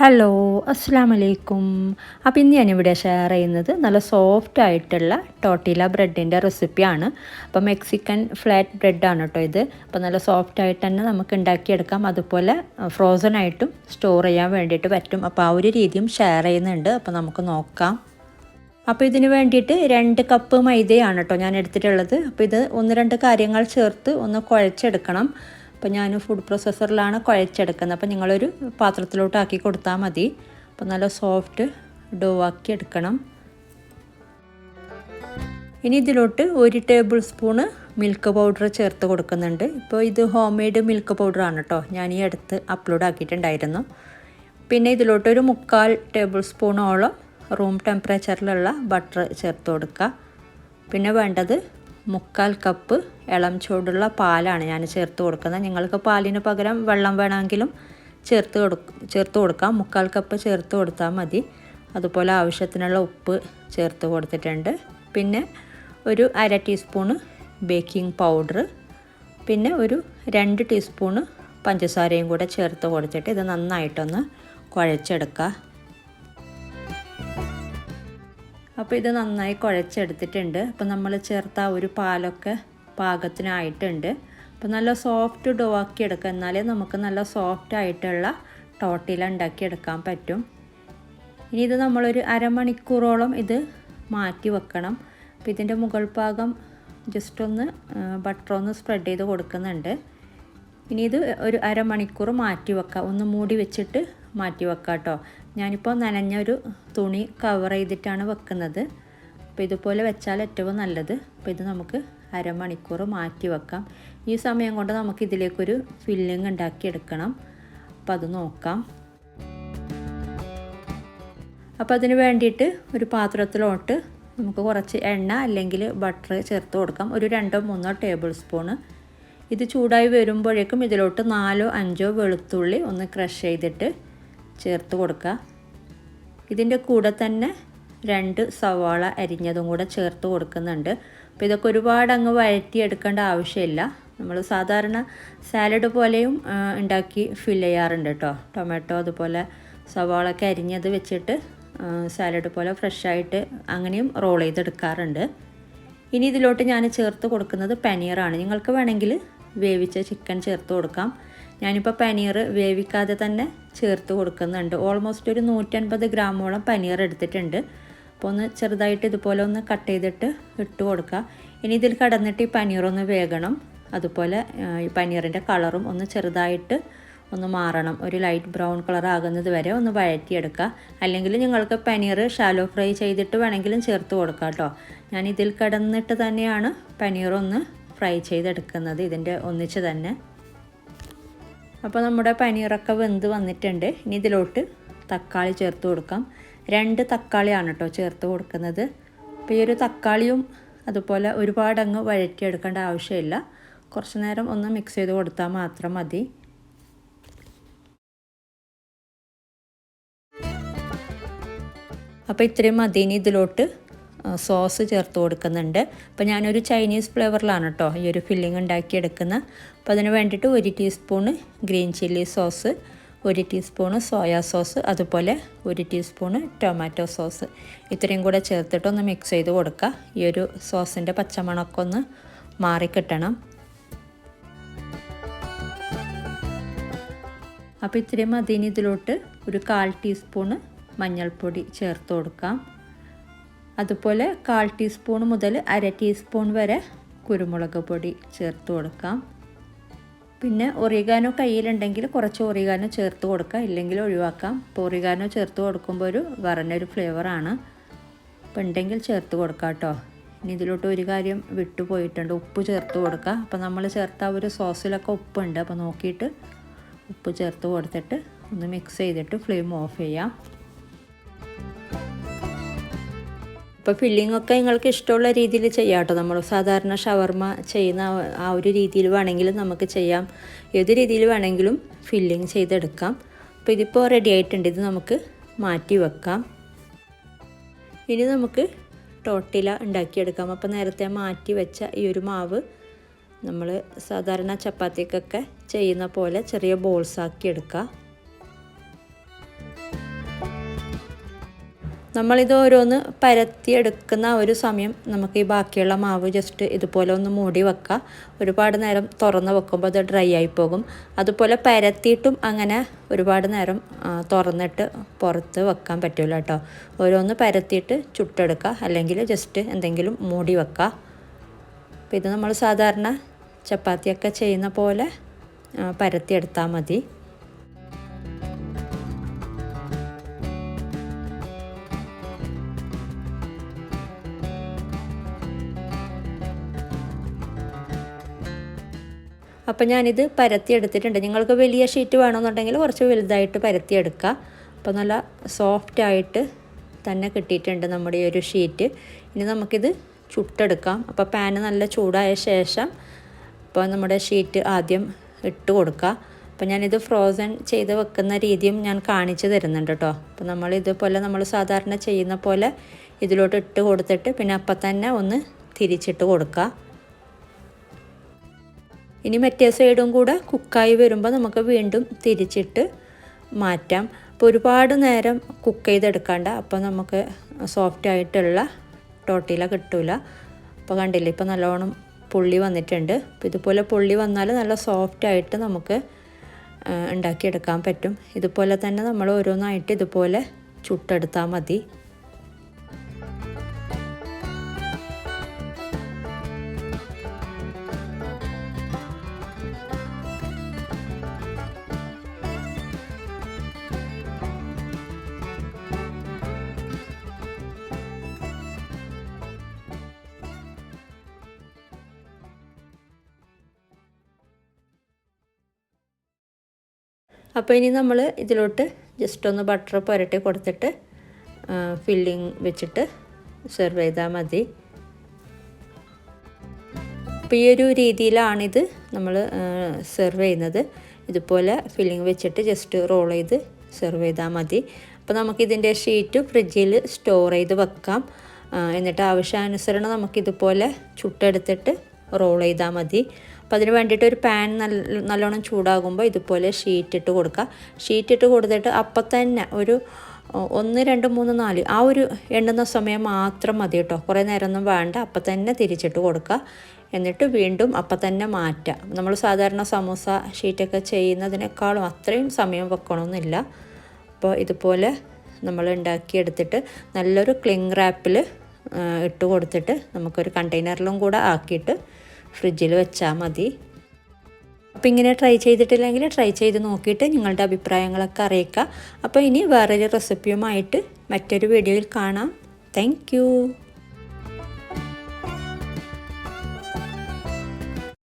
Hello അസ്സാം വലൈക്കും. അപ്പോൾ ഇന്ന് ഞാനിവിടെ ഷെയർ ചെയ്യുന്നത് നല്ല സോഫ്റ്റ് ആയിട്ടുള്ള ടോർട്ടില ബ്രെഡിൻ്റെ റെസിപ്പിയാണ്. അപ്പോൾ മെക്സിക്കൻ ഫ്ലാറ്റ് ബ്രെഡാണ് കേട്ടോ ഇത്. അപ്പോൾ നല്ല സോഫ്റ്റ് ആയിട്ട് തന്നെ നമുക്ക് ഉണ്ടാക്കിയെടുക്കാം. അതുപോലെ ഫ്രോസൺ ആയിട്ടും സ്റ്റോർ ചെയ്യാൻ വേണ്ടിയിട്ട് പറ്റും. അപ്പോൾ ആ ഒരു രീതിയും ഷെയർ ചെയ്യുന്നുണ്ട്. അപ്പോൾ നമുക്ക് നോക്കാം. അപ്പോൾ ഇതിന് വേണ്ടിയിട്ട് 2 കപ്പ് മൈദയാണ് കേട്ടോ ഞാൻ എടുത്തിട്ടുള്ളത്. അപ്പോൾ ഇത് 1-2 കാര്യങ്ങൾ ചേർത്ത് ഒന്ന് കുഴച്ചെടുക്കണം. അപ്പോൾ ഞാൻ ഫുഡ് പ്രോസസ്സറിലാണ് കുഴച്ചെടുക്കുന്നത്. അപ്പോൾ നിങ്ങളൊരു പാത്രത്തിലോട്ട് ആക്കി കൊടുത്താൽ മതി. അപ്പോൾ നല്ല സോഫ്റ്റ് ഡോ ആക്കി എടുക്കണം. ഇനി ഇതിലോട്ട് 1 ടേബിൾ സ്പൂണ് മിൽക്ക് പൗഡർ ചേർത്ത് കൊടുക്കുന്നുണ്ട്. ഇപ്പോൾ ഇത് ഹോം മെയ്ഡ് മിൽക്ക് പൗഡറാണ് കേട്ടോ, ഞാൻ ഈ അടുത്ത് അപ്ലോഡ് ആക്കിയിട്ടുണ്ടായിരുന്നു. പിന്നെ ഇതിലോട്ടൊരു 3/4 ടേബിൾ സ്പൂണോളം റൂം ടെമ്പറേച്ചറിലുള്ള ബട്ടർ ചേർത്ത് കൊടുക്കുക. പിന്നെ വേണ്ടത് 3/4 കപ്പ് ഇളം ചൂടുള്ള പാലാണ് ഞാൻ ചേർത്ത് കൊടുക്കുന്നത്. നിങ്ങൾക്ക് പാലിന് പകരം വെള്ളം വേണമെങ്കിലും ചേർത്ത് കൊടുക്കാം. 3/4 കപ്പ് ചേർത്ത് കൊടുത്താൽ മതി. അതുപോലെ ആവശ്യത്തിനുള്ള ഉപ്പ് ചേർത്ത് കൊടുത്തിട്ടുണ്ട്. പിന്നെ ഒരു 1/2 ടീസ്പൂണ് ബേക്കിംഗ് പൗഡർ, പിന്നെ ഒരു 2 ടീസ്പൂണ് പഞ്ചസാരയും കൂടെ ചേർത്ത് കൊടുത്തിട്ട് ഇത് നന്നായിട്ടൊന്ന് കുഴച്ചെടുക്കുക. അപ്പോൾ ഇത് നന്നായി കുഴച്ചെടുത്തിട്ടുണ്ട്. അപ്പോൾ നമ്മൾ ചേർത്ത ഒരു പാലൊക്കെ പാകത്തിനായിട്ടുണ്ട്. അപ്പോൾ നല്ല സോഫ്റ്റ് ഡോ ആക്കി എടുക്കുക, എന്നാലേ നമുക്ക് നല്ല സോഫ്റ്റ് ആയിട്ടുള്ള ടോർട്ടില ഉണ്ടാക്കിയെടുക്കാൻ പറ്റും. ഇനി ഇത് നമ്മളൊരു അരമണിക്കൂറോളം ഇത് മാറ്റി വെക്കണം. അപ്പോൾ ഇതിൻ്റെ മുകൾ ഭാഗം ജസ്റ്റ് ഒന്ന് ബട്ടർ ഒന്ന് സ്പ്രെഡ് ചെയ്ത് കൊടുക്കുന്നുണ്ട്. ഇനി ഇത് ഒരു അരമണിക്കൂർ മാറ്റി വെക്കാം. ഒന്ന് മൂടി വെച്ചിട്ട് മാറ്റി വെക്കാം കേട്ടോ. ഞാനിപ്പോൾ നനഞ്ഞൊരു തുണി കവർ ചെയ്തിട്ടാണ് വെക്കുന്നത്. അപ്പോൾ ഇതുപോലെ വെച്ചാൽ ഏറ്റവും നല്ലത്. അപ്പോൾ ഇത് നമുക്ക് അരമണിക്കൂർ മാറ്റി വെക്കാം. ഈ സമയം കൊണ്ട് നമുക്ക് ഇതിലേക്കൊരു ഫില്ലിങ് ഉണ്ടാക്കിയെടുക്കണം. അപ്പോൾ അത് നോക്കാം. അപ്പോൾ അതിന് വേണ്ടിയിട്ട് ഒരു പാത്രത്തിലോട്ട് നമുക്ക് കുറച്ച് എണ്ണ അല്ലെങ്കിൽ ബട്ടർ ചേർത്ത് കൊടുക്കാം. ഒരു 2-3 ടേബിൾ സ്പൂണ്. ഇത് ചൂടായി വരുമ്പോഴേക്കും ഇതിലോട്ട് 4-5 വെളുത്തുള്ളി ഒന്ന് ക്രഷ് ചെയ്തിട്ട് ചേർത്ത് കൊടുക്കുക. ഇതിൻ്റെ കൂടെ തന്നെ 2 സവാള അരിഞ്ഞതും കൂടെ ചേർത്ത് കൊടുക്കുന്നുണ്ട്. അപ്പോൾ ഇതൊക്കെ ഒരുപാട് അങ്ങ് വഴറ്റിയെടുക്കേണ്ട ആവശ്യമില്ല. നമ്മൾ സാധാരണ സാലഡ് പോലെയും ഉണ്ടാക്കി ഫില്ല് ചെയ്യാറുണ്ട് കേട്ടോ. ടൊമാറ്റോ അതുപോലെ സവാളൊക്കെ അരിഞ്ഞത് വെച്ചിട്ട് സാലഡ് പോലെ ഫ്രഷായിട്ട് അങ്ങനെയും റോൾ ചെയ്തെടുക്കാറുണ്ട്. ഇനി ഇതിലോട്ട് ഞാൻ ചേർത്ത് കൊടുക്കുന്നത് പനീറാണ്. നിങ്ങൾക്ക് വേണമെങ്കിൽ വേവിച്ച ചിക്കൻ ചേർത്ത് കൊടുക്കാം. ഞാനിപ്പോൾ പനീർ വേവിക്കാതെ തന്നെ ചേർത്ത് കൊടുക്കുന്നുണ്ട്. ഓൾമോസ്റ്റ് ഒരു 150 ഗ്രാമോളം പനീർ എടുത്തിട്ടുണ്ട്. അപ്പോൾ ഒന്ന് ചെറുതായിട്ട് ഇതുപോലെ ഒന്ന് കട്ട് ചെയ്തിട്ട് ഇട്ട് കൊടുക്കുക. ഇനി ഇതിൽ കടന്നിട്ട് ഈ പനീറൊന്ന് വേകണം. അതുപോലെ ഈ പനീറിൻ്റെ കളറും ഒന്ന് ചെറുതായിട്ട് ഒന്ന് മാറണം. ഒരു ലൈറ്റ് ബ്രൗൺ കളർ ആകുന്നത് വരെ ഒന്ന് വഴറ്റിയെടുക്കുക. അല്ലെങ്കിൽ നിങ്ങൾക്ക് പനീർ ഷാലോ ഫ്രൈ ചെയ്തിട്ട് വേണമെങ്കിലും ചേർത്ത് കൊടുക്കാം കേട്ടോ. ഞാൻ ഇതിൽ കടന്നിട്ട് തന്നെയാണ് പനീറൊന്ന് ഫ്രൈ ചെയ്തെടുക്കുന്നത്, ഇതിൻ്റെ ഒന്നിച്ച് തന്നെ. അപ്പോൾ നമ്മുടെ പനീറൊക്കെ വെന്ത് വന്നിട്ടുണ്ട്. ഇനി ഇതിലോട്ട് തക്കാളി ചേർത്ത് കൊടുക്കാം. 2 തക്കാളിയാണ് കേട്ടോ ചേർത്ത് കൊടുക്കുന്നത്. അപ്പോൾ ഈ ഒരു തക്കാളിയും അതുപോലെ ഒരുപാടങ്ങ് വഴറ്റിയെടുക്കേണ്ട ആവശ്യമില്ല. കുറച്ച് നേരം ഒന്ന് മിക്സ് ചെയ്ത് കൊടുത്താൽ മാത്രം മതി. അപ്പോൾ ഇത്രയും മതി. ഇനി ഇതിലോട്ട് സോസ് ചേർത്ത് കൊടുക്കുന്നുണ്ട്. അപ്പോൾ ഞാനൊരു ചൈനീസ് ഫ്ലേവറിലാണ് കേട്ടോ ഈ ഒരു ഫില്ലിങ് ഉണ്ടാക്കിയെടുക്കുന്നത്. അപ്പോൾ അതിന് വേണ്ടിയിട്ട് 1 teaspoon green chilli sauce, 1 teaspoon soya sauce, അതുപോലെ 1 ടീസ്പൂണ് ടൊമാറ്റോ സോസ്, ഇത്രയും കൂടെ ചേർത്തിട്ട് ഒന്ന് മിക്സ് ചെയ്ത് കൊടുക്കുക. ഈ ഒരു സോസിൻ്റെ പച്ചമണമൊക്കെ ഒന്ന് മാറിക്കിട്ടണം. അപ്പോൾ ഇത്രയും മതിന് ഇതിലോട്ട് ഒരു 1/4 ടീസ്പൂണ് മഞ്ഞൾപ്പൊടി ചേർത്ത് കൊടുക്കാം. അതുപോലെ 1/4 ടീസ്പൂൺ മുതൽ 1/2 ടീസ്പൂൺ വരെ കുരുമുളക് പൊടി ചേർത്ത് കൊടുക്കാം. പിന്നെ ഒറിഗാനോ കയ്യിലുണ്ടെങ്കിൽ കുറച്ച് ഒറിഗാനോ ചേർത്ത് കൊടുക്കാം, ഇല്ലെങ്കിൽ ഒഴിവാക്കാം. ഇപ്പോൾ ഒറിഗാനോ ചേർത്ത് കൊടുക്കുമ്പോൾ ഒരു പറഞ്ഞൊരു ഫ്ലേവറാണ്. അപ്പോൾ ഉണ്ടെങ്കിൽ ചേർത്ത് കൊടുക്കാം കേട്ടോ. ഇനി ഇതിലോട്ട് ഒരു കാര്യം വിട്ടുപോയിട്ടുണ്ട്, ഉപ്പ് ചേർത്ത് കൊടുക്കുക. അപ്പോൾ നമ്മൾ ചേർത്ത ഒരു സോസിലൊക്കെ ഉപ്പുണ്ട്. അപ്പോൾ നോക്കിയിട്ട് ഉപ്പ് ചേർത്ത് കൊടുത്തിട്ട് ഒന്ന് മിക്സ് ചെയ്തിട്ട് ഫ്ലെയിം ഓഫ് ചെയ്യാം. ഇപ്പോൾ ഫില്ലിങ്ങൊക്കെ നിങ്ങൾക്ക് ഇഷ്ടമുള്ള രീതിയിൽ ചെയ്യാം കേട്ടോ. നമ്മൾ സാധാരണ ഷവർമ ചെയ്യുന്ന ആ ഒരു രീതിയിൽ വേണമെങ്കിലും നമുക്ക് ചെയ്യാം. ഏത് രീതിയിൽ വേണമെങ്കിലും ഫില്ലിങ് ചെയ്തെടുക്കാം. അപ്പോൾ ഇതിപ്പോൾ റെഡി ആയിട്ടുണ്ട്. ഇത് നമുക്ക് മാറ്റി വെക്കാം. ഇനി നമുക്ക് ടോർട്ടില ഉണ്ടാക്കിയെടുക്കാം. അപ്പോൾ നേരത്തെ മാറ്റി വെച്ച ഈ ഒരു മാവ് നമ്മൾ സാധാരണ ചപ്പാത്തിക്കൊക്കെ ചെയ്യുന്ന പോലെ ചെറിയ ബോൾസ് ആക്കി എടുക്കുക. നമ്മളിത് ഓരോന്ന് പരത്തിയെടുക്കുന്ന ഒരു സമയം നമുക്ക് ഈ ബാക്കിയുള്ള മാവ് ജസ്റ്റ് ഇതുപോലെ ഒന്ന് മൂടി വെക്കുക. ഒരുപാട് നേരം തുറന്ന് വെക്കുമ്പോൾ അത് ഡ്രൈ ആയി പോകും. അതുപോലെ പരത്തിയിട്ടും അങ്ങനെ ഒരുപാട് നേരം തുറന്നിട്ട് പുറത്ത് വെക്കാൻ പറ്റില്ല കേട്ടോ. ഓരോന്ന് പരത്തിയിട്ട് ചുട്ടെടുക്കുക, അല്ലെങ്കിൽ ജസ്റ്റ് എന്തെങ്കിലും മൂടി വെക്കുക. അപ്പോൾ ഇത് നമ്മൾ സാധാരണ ചപ്പാത്തിയൊക്കെ ചെയ്യുന്ന പോലെ പരത്തിയെടുത്താൽ മതി. അപ്പോൾ ഞാനിത് പരത്തിയെടുത്തിട്ടുണ്ട്. നിങ്ങൾക്ക് വലിയ ഷീറ്റ് വേണമെന്നുണ്ടെങ്കിൽ കുറച്ച് വലുതായിട്ട് പരത്തിയെടുക്കുക. അപ്പോൾ നല്ല സോഫ്റ്റായിട്ട് തന്നെ കിട്ടിയിട്ടുണ്ട് നമ്മുടെ ഈ ഒരു ഷീറ്റ്. ഇനി നമുക്കിത് ചുട്ടെടുക്കാം. അപ്പോൾ പാന് നല്ല ചൂടായ ശേഷം അപ്പോൾ നമ്മുടെ ഷീറ്റ് ആദ്യം ഇട്ട് കൊടുക്കുക. അപ്പോൾ ഞാനിത് ഫ്രോസൺ ചെയ്ത് വെക്കുന്ന രീതിയും ഞാൻ കാണിച്ചു തരുന്നുണ്ട് കേട്ടോ. അപ്പോൾ നമ്മളിതുപോലെ നമ്മൾ സാധാരണ ചെയ്യുന്ന പോലെ ഇതിലോട്ട് ഇട്ട് കൊടുത്തിട്ട് പിന്നെ അപ്പം തന്നെ ഒന്ന് തിരിച്ചിട്ട് കൊടുക്കുക. ഇനി മറ്റേ സൈഡും കൂടെ കുക്കായി വരുമ്പോൾ നമുക്ക് വീണ്ടും തിരിച്ചിട്ട് മാറ്റാം. അപ്പോൾ ഒരുപാട് നേരം കുക്ക് ചെയ്തെടുക്കണ്ട, അപ്പോൾ നമുക്ക് സോഫ്റ്റായിട്ടുള്ള ടോർട്ടില കിട്ടില്ല. അപ്പോൾ കണ്ടില്ലേ, ഇപ്പോൾ നല്ലോണം പുള്ളി വന്നിട്ടുണ്ട്. അപ്പോൾ ഇതുപോലെ പുള്ളി വന്നാൽ നല്ല സോഫ്റ്റായിട്ട് നമുക്ക് ഉണ്ടാക്കിയെടുക്കാൻ പറ്റും. ഇതുപോലെ തന്നെ നമ്മൾ ഓരോന്നായിട്ട് ഇതുപോലെ ചുട്ടെടുത്താൽ മതി. അപ്പോൾ ഇനി നമ്മൾ ഇതിലോട്ട് ജസ്റ്റ് ഒന്ന് ബട്ടർ പുരട്ടി കൊടുത്തിട്ട് ഫില്ലിങ് വെച്ചിട്ട് സെർവ് ചെയ്താൽ മതി. അപ്പോൾ ഈ ഒരു രീതിയിലാണിത് നമ്മൾ സെർവ് ചെയ്യുന്നത്. ഇതുപോലെ ഫില്ലിങ് വെച്ചിട്ട് ജസ്റ്റ് റോൾ ചെയ്ത് സെർവ് ചെയ്താൽ മതി. അപ്പോൾ നമുക്കിതിൻ്റെ ഷീറ്റ് ഫ്രിഡ്ജിൽ സ്റ്റോർ ചെയ്ത് വെക്കാം. എന്നിട്ട് ആവശ്യാനുസരണം നമുക്കിതുപോലെ ചുട്ടെടുത്തിട്ട് റോൾ ചെയ്താൽ മതി. അപ്പോൾ അതിന് വേണ്ടിയിട്ട് ഒരു പാൻ നല്ലോണം ചൂടാകുമ്പോൾ ഇതുപോലെ ഷീറ്റ് ഇട്ട് കൊടുക്കുക. ഷീറ്റ് ഇട്ട് കൊടുത്തിട്ട് അപ്പം തന്നെ ഒരു 1 2 3 4 ആ ഒരു എണ്ണുന്ന സമയം മാത്രം മതി കേട്ടോ. കുറേ നേരമൊന്നും വേണ്ട. അപ്പം തന്നെ തിരിച്ചിട്ട് കൊടുക്കുക. എന്നിട്ട് വീണ്ടും അപ്പം തന്നെ മാറ്റുക. നമ്മൾ സാധാരണ സമൂസ ഷീറ്റൊക്കെ ചെയ്യുന്നതിനേക്കാളും അത്രയും സമയം വെക്കണമെന്നില്ല. അപ്പോൾ ഇതുപോലെ നമ്മൾ ഉണ്ടാക്കിയെടുത്തിട്ട് നല്ലൊരു ക്ലിങ് റാപ്പിൽ ഇട്ട് കൊടുത്തിട്ട് നമുക്കൊരു കണ്ടെയ്നറിലും കൂടെ ആക്കിയിട്ട് ഫ്രിഡ്ജിൽ വെച്ചാൽ മതി. അപ്പോൾ ഇങ്ങനെ ട്രൈ ചെയ്തിട്ടില്ലെങ്കിൽ ട്രൈ ചെയ്ത് നോക്കിയിട്ട് നിങ്ങളുടെ അഭിപ്രായങ്ങളൊക്കെ അറിയിക്കുക. അപ്പോൾ ഇനി വേറൊരു റെസിപ്പിയുമായിട്ട് മറ്റൊരു വീഡിയോയിൽ കാണാം. Thank you.